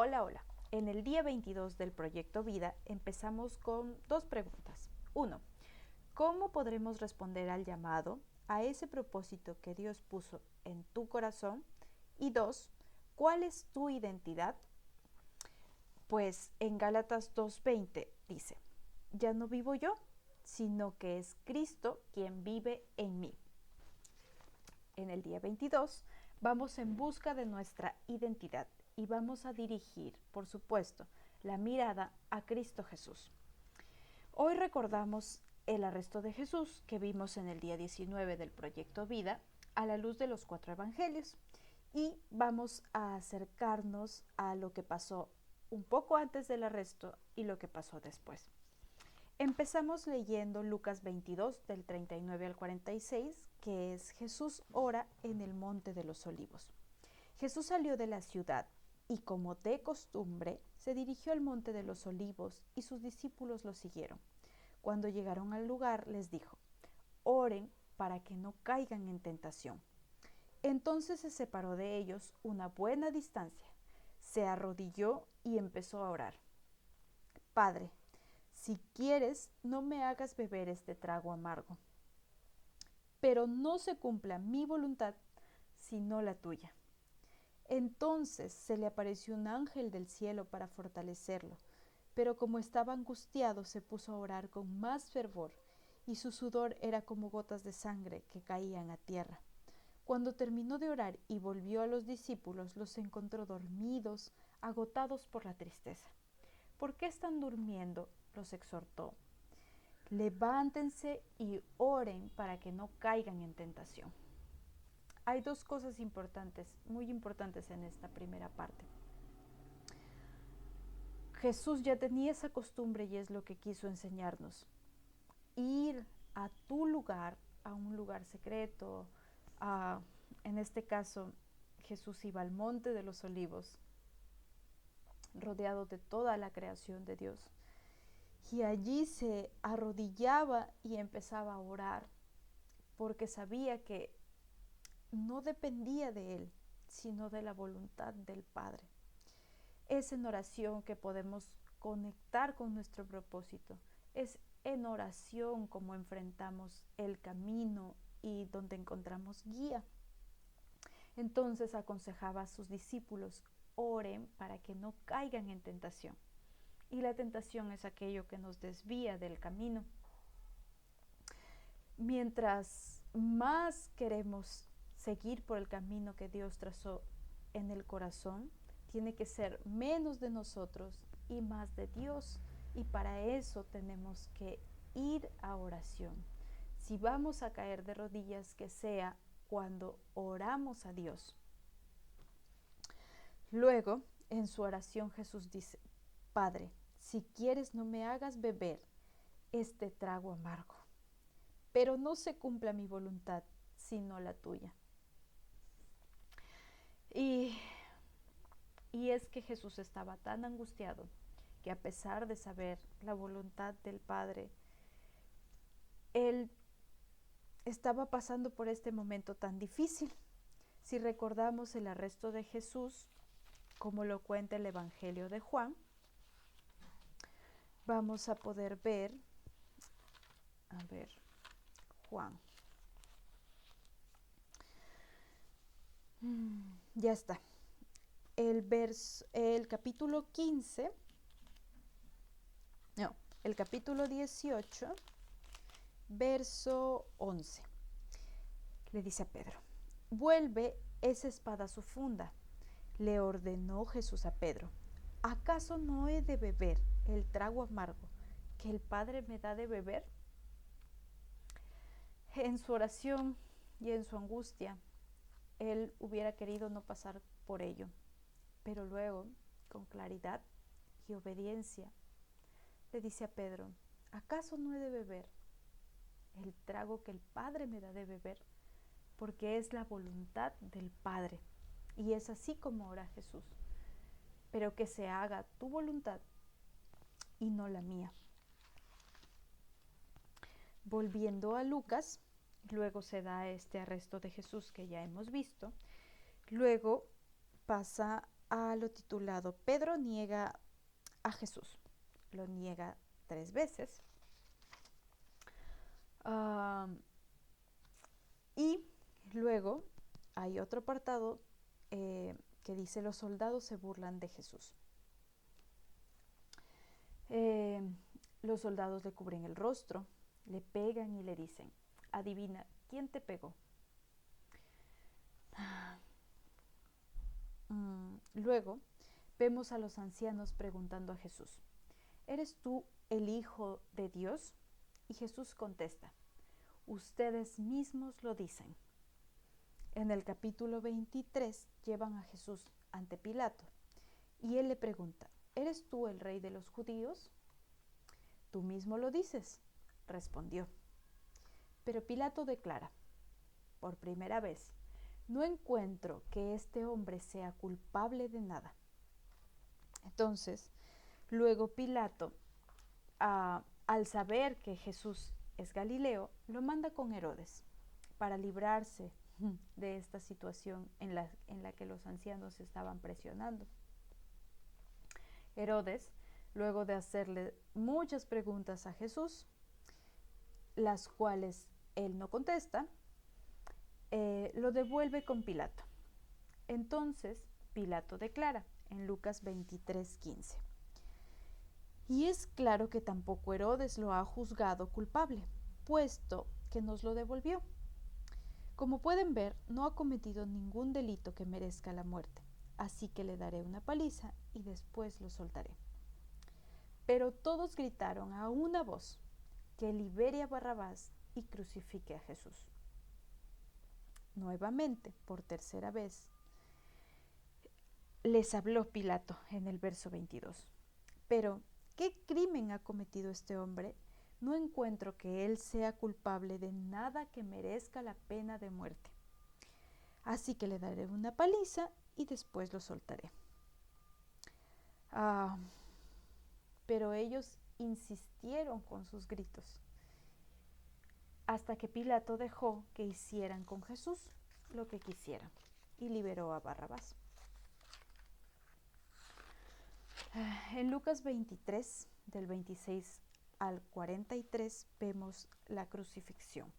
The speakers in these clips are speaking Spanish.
Hola, hola. En el día 22 del Proyecto Vida empezamos con dos preguntas. 1. ¿Cómo podremos responder al llamado, a ese propósito que Dios puso en tu corazón? Y 2. ¿Cuál es tu identidad? Pues en Gálatas 2:20 dice, ya no vivo yo, sino que es Cristo quien vive en mí. En el día 22 vamos en busca de nuestra identidad y vamos a dirigir, por supuesto, la mirada a Cristo Jesús. Hoy recordamos el arresto de Jesús que vimos en el día 19 del Proyecto Vida a la luz de los 4 evangelios y vamos a acercarnos a lo que pasó un poco antes del arresto y lo que pasó después. Empezamos leyendo Lucas 22 del 39 al 46, que es Jesús ora en el Monte de los Olivos. Jesús salió de la ciudad y, como de costumbre, se dirigió al Monte de los Olivos y sus discípulos lo siguieron. Cuando llegaron al lugar les dijo, oren para que no caigan en tentación. Entonces se separó de ellos una buena distancia, se arrodilló y empezó a orar. Padre, si quieres, no me hagas beber este trago amargo, pero no se cumpla mi voluntad, sino la tuya. Entonces se le apareció un ángel del cielo para fortalecerlo, pero como estaba angustiado se puso a orar con más fervor, y su sudor era como gotas de sangre que caían a tierra. Cuando terminó de orar y volvió a los discípulos, los encontró dormidos, agotados por la tristeza. ¿Por qué están durmiendo?, los exhortó. Levántense y oren para que no caigan en tentación. Hay dos cosas importantes, muy importantes en esta primera parte. Jesús ya tenía esa costumbre y es lo que quiso enseñarnos. Ir a tu lugar, a un lugar secreto, en este caso Jesús iba al Monte de los Olivos, rodeado de toda la creación de Dios. Y allí se arrodillaba y empezaba a orar, porque sabía que no dependía de él, sino de la voluntad del Padre. Es en oración que podemos conectar con nuestro propósito. Es en oración como enfrentamos el camino y donde encontramos guía. Entonces aconsejaba a sus discípulos, oren para que no caigan en tentación. Y la tentación es aquello que nos desvía del camino. Mientras más queremos seguir por el camino que Dios trazó en el corazón, tiene que ser menos de nosotros y más de Dios. Y para eso tenemos que ir a oración. Si vamos a caer de rodillas, que sea cuando oramos a Dios. Luego, en su oración, Jesús dice, Padre, si quieres no me hagas beber este trago amargo, pero no se cumpla mi voluntad, sino la tuya. Y es que Jesús estaba tan angustiado que, a pesar de saber la voluntad del Padre, él estaba pasando por este momento tan difícil. Si recordamos el arresto de Jesús, como lo cuenta el Evangelio de Juan, vamos a poder ver, Juan. Ya está. El capítulo 15, no, el capítulo 18, verso 11. Le dice a Pedro, vuelve esa espada a su funda. Le ordenó Jesús a Pedro, ¿acaso no he de beber el trago amargo que el Padre me da de beber? En su oración y en su angustia, él hubiera querido no pasar por ello, pero luego, con claridad y obediencia, le dice a Pedro, ¿acaso no he de beber el trago que el Padre me da de beber? Porque es la voluntad del Padre. Y es así como ora Jesús. Pero que se haga tu voluntad y no la mía. Volviendo a Lucas, luego se da este arresto de Jesús que ya hemos visto. Luego pasa a lo titulado Pedro niega a Jesús. Lo niega 3 veces. Y luego hay otro apartado que dice: los soldados se burlan de Jesús. Los soldados le cubren el rostro, le pegan y le dicen: adivina, ¿quién te pegó? Luego vemos a los ancianos preguntando a Jesús: ¿eres tú el Hijo de Dios? Y Jesús contesta: ustedes mismos lo dicen. En el capítulo 23 llevan a Jesús ante Pilato y él le pregunta: ¿eres tú el rey de los judíos? Tú mismo lo dices, respondió. Pero Pilato declara: por primera vez, no encuentro que este hombre sea culpable de nada. Entonces, luego Pilato, al saber que Jesús es Galileo, lo manda con Herodes para librarse de esta situación en la que los ancianos estaban presionando. Herodes, luego de hacerle muchas preguntas a Jesús, las cuales él no contesta, lo devuelve con Pilato. Entonces Pilato declara en Lucas 23:15: y es claro que tampoco Herodes lo ha juzgado culpable, puesto que nos lo devolvió. Como pueden ver, no ha cometido ningún delito que merezca la muerte, así que le daré una paliza y después lo soltaré. Pero todos gritaron a una voz que libere a Barrabás y crucifique a Jesús. Nuevamente, por tercera vez, les habló Pilato en el verso 22. Pero, ¿qué crimen ha cometido este hombre? No encuentro que él sea culpable de nada que merezca la pena de muerte. Así que le daré una paliza y después lo soltaré. Pero ellos insistieron con sus gritos, hasta que Pilato dejó que hicieran con Jesús lo que quisieran y liberó a Barrabás. En Lucas 23, del 26 al 43, vemos la crucifixión.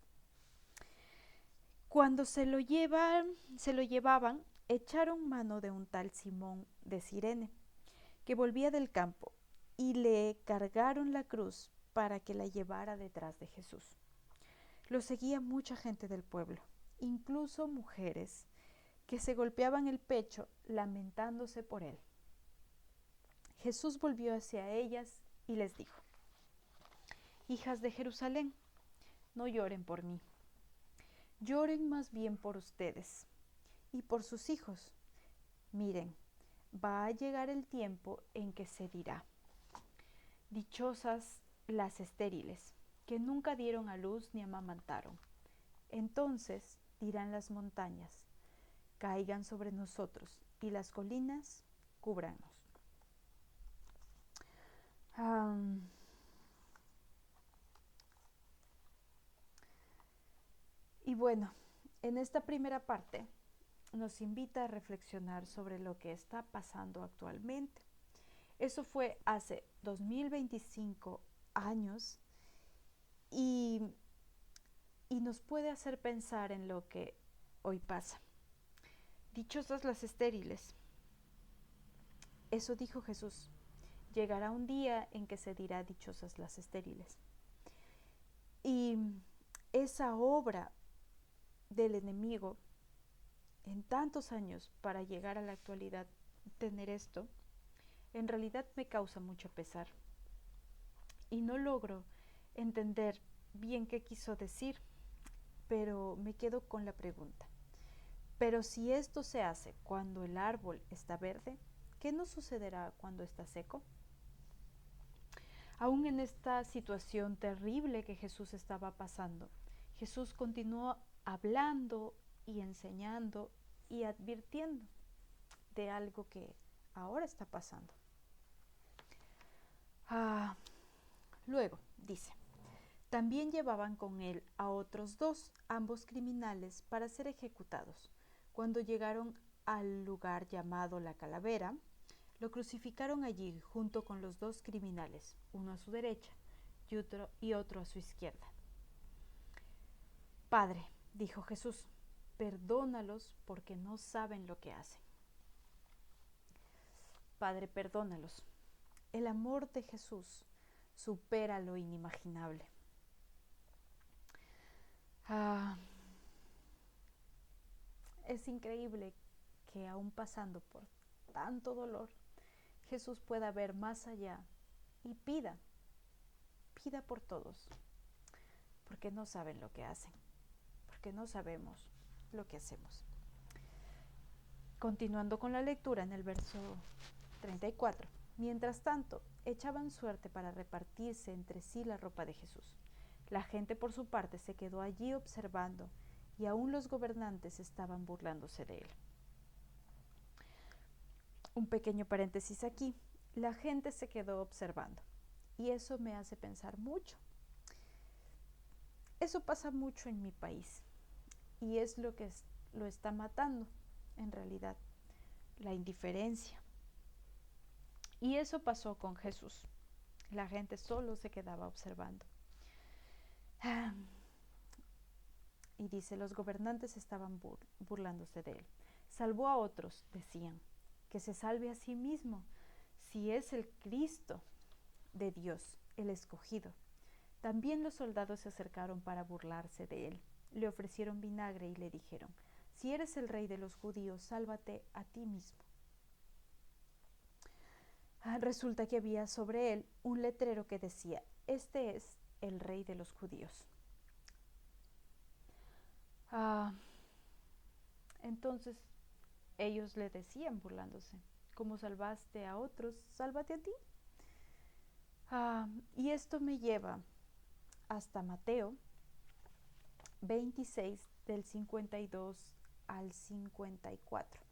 Cuando se lo llevaban, echaron mano de un tal Simón de Cirene, que volvía del campo, y le cargaron la cruz para que la llevara detrás de Jesús. Lo seguía mucha gente del pueblo, incluso mujeres, que se golpeaban el pecho lamentándose por él. Jesús volvió hacia ellas y les dijo: hijas de Jerusalén, no lloren por mí, lloren más bien por ustedes y por sus hijos. Miren, va a llegar el tiempo en que se dirá: dichosas las estériles, que nunca dieron a luz ni amamantaron. Entonces dirán las montañas: caigan sobre nosotros, y las colinas cúbranos. Y bueno, en esta primera parte nos invita a reflexionar sobre lo que está pasando actualmente. Eso fue hace 2025 años y nos puede hacer pensar en lo que hoy pasa. Dichosas las estériles. Eso dijo Jesús. Llegará un día en que se dirá: dichosas las estériles. Y esa obra del enemigo en tantos años para llegar a la actualidad, tener esto, en realidad me causa mucho pesar. Y no logro entender bien qué quiso decir, pero me quedo con la pregunta: pero si esto se hace cuando el árbol está verde, ¿qué nos sucederá cuando está seco? Aún en esta situación terrible que Jesús estaba pasando, Jesús continuó hablando y enseñando y advirtiendo de algo que ahora está pasando. Luego dice: también llevaban con él a otros 2, ambos criminales, para ser ejecutados. Cuando llegaron al lugar llamado La Calavera, lo crucificaron allí junto con los dos criminales, uno a su derecha y otro a su izquierda. Padre, dijo Jesús, perdónalos porque no saben lo que hacen. Padre, perdónalos. El amor de Jesús supera lo inimaginable. Es increíble que aún pasando por tanto dolor, Jesús pueda ver más allá y pida por todos, porque no saben lo que hacen, porque no sabemos lo que hacemos. Continuando con la lectura en el verso 34. Mientras tanto, echaban suerte para repartirse entre sí la ropa de Jesús. La gente por su parte se quedó allí observando y aún los gobernantes estaban burlándose de él. Un pequeño paréntesis aquí. La gente se quedó observando y eso me hace pensar mucho. Eso pasa mucho en mi país y es lo que lo está matando en realidad, la indiferencia. Y eso pasó con Jesús. La gente solo se quedaba observando. Y dice, los gobernantes estaban burlándose de él. Salvó a otros, decían, que se salve a sí mismo, si es el Cristo de Dios, el escogido. También los soldados se acercaron para burlarse de él. Le ofrecieron vinagre y le dijeron, si eres el rey de los judíos, sálvate a ti mismo. Resulta que había sobre él un letrero que decía, este es el rey de los judíos. Entonces ellos le decían burlándose, como salvaste a otros, sálvate a ti. Y esto me lleva hasta Mateo 26 del 52 al 54,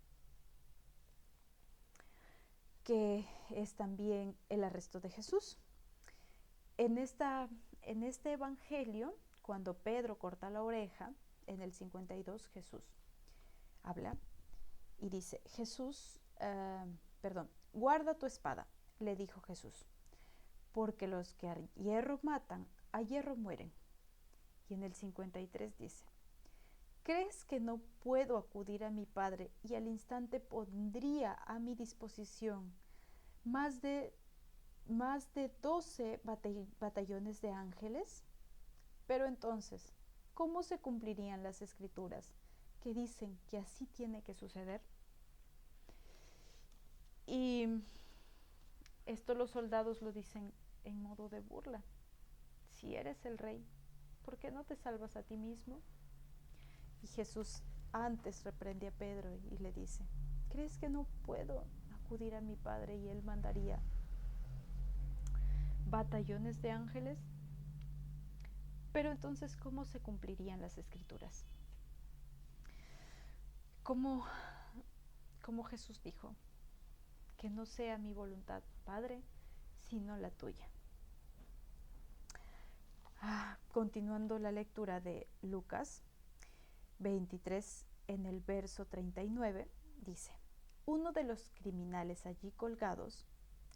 que es también el arresto de Jesús. En este evangelio, cuando Pedro corta la oreja, en el 52 Jesús habla y dice, guarda tu espada, le dijo Jesús, porque los que a hierro matan, a hierro mueren. Y en el 53 dice, ¿crees que no puedo acudir a mi Padre y al instante pondría a mi disposición más de 12 batallones de ángeles? Pero entonces, ¿cómo se cumplirían las escrituras que dicen que así tiene que suceder? Y esto los soldados lo dicen en modo de burla. Si eres el rey, ¿por qué no te salvas a ti mismo? Y Jesús antes reprende a Pedro y le dice, ¿crees que no puedo acudir a mi Padre y él mandaría batallones de ángeles? Pero entonces, ¿cómo se cumplirían las escrituras? Como Jesús dijo, que no sea mi voluntad, Padre, sino la tuya. Continuando la lectura de Lucas 23, en el verso 39, dice, uno de los criminales allí colgados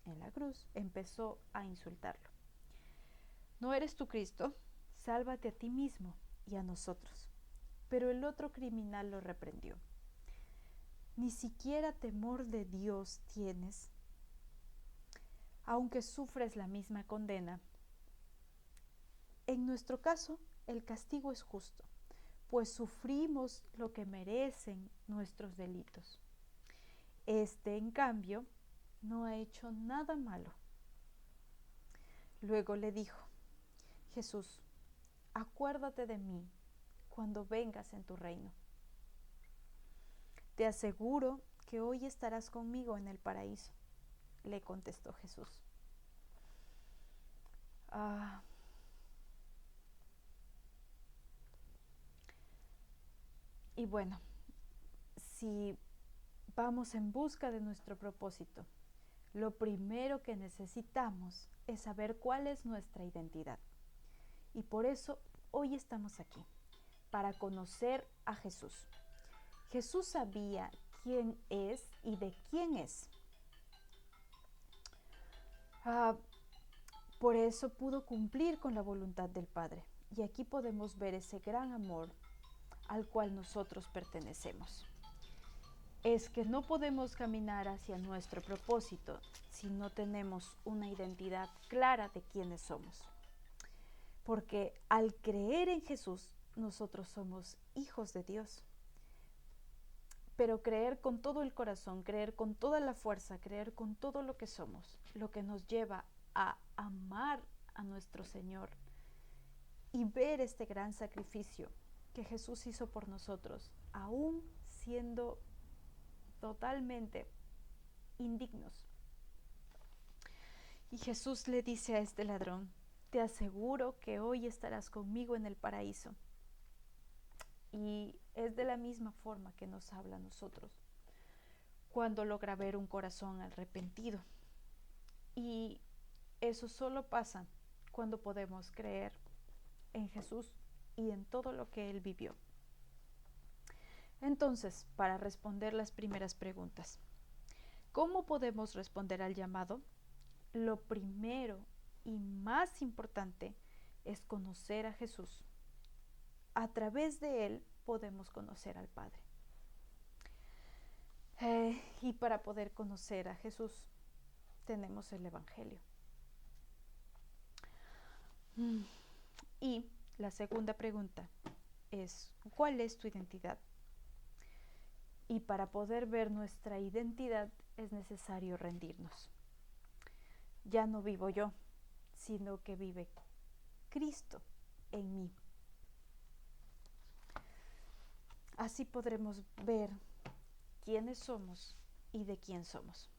en la cruz empezó a insultarlo. ¿No eres tú Cristo? Sálvate a ti mismo y a nosotros. Pero el otro criminal lo reprendió. Ni siquiera temor de Dios tienes, aunque sufres la misma condena. En nuestro caso, el castigo es justo, pues sufrimos lo que merecen nuestros delitos. Este, en cambio, no ha hecho nada malo. Luego le dijo, Jesús, acuérdate de mí cuando vengas en tu reino. Te aseguro que hoy estarás conmigo en el paraíso, le contestó Jesús. Y bueno, si vamos en busca de nuestro propósito, lo primero que necesitamos es saber cuál es nuestra identidad. Y por eso hoy estamos aquí, para conocer a Jesús. Jesús sabía quién es y de quién es. Por eso pudo cumplir con la voluntad del Padre. Y aquí podemos ver ese gran amor al cual nosotros pertenecemos. Es que no podemos caminar hacia nuestro propósito si no tenemos una identidad clara de quiénes somos. Porque al creer en Jesús, nosotros somos hijos de Dios. Pero creer con todo el corazón, creer con toda la fuerza, creer con todo lo que somos, lo que nos lleva a amar a nuestro Señor y ver este gran sacrificio que Jesús hizo por nosotros, aún siendo totalmente indignos. Y Jesús le dice a este ladrón: te aseguro que hoy estarás conmigo en el paraíso. Y es de la misma forma que nos habla a nosotros cuando logra ver un corazón arrepentido. Y eso solo pasa cuando podemos creer en Jesús y en todo lo que Él vivió. Entonces, para responder las primeras preguntas, ¿cómo podemos responder al llamado? Lo primero y más importante es conocer a Jesús. A través de Él podemos conocer al Padre. Y para poder conocer a Jesús tenemos el Evangelio. Y la segunda pregunta es: ¿cuál es tu identidad? Y para poder ver nuestra identidad es necesario rendirnos. Ya no vivo yo, sino que vive Cristo en mí. Así podremos ver quiénes somos y de quién somos.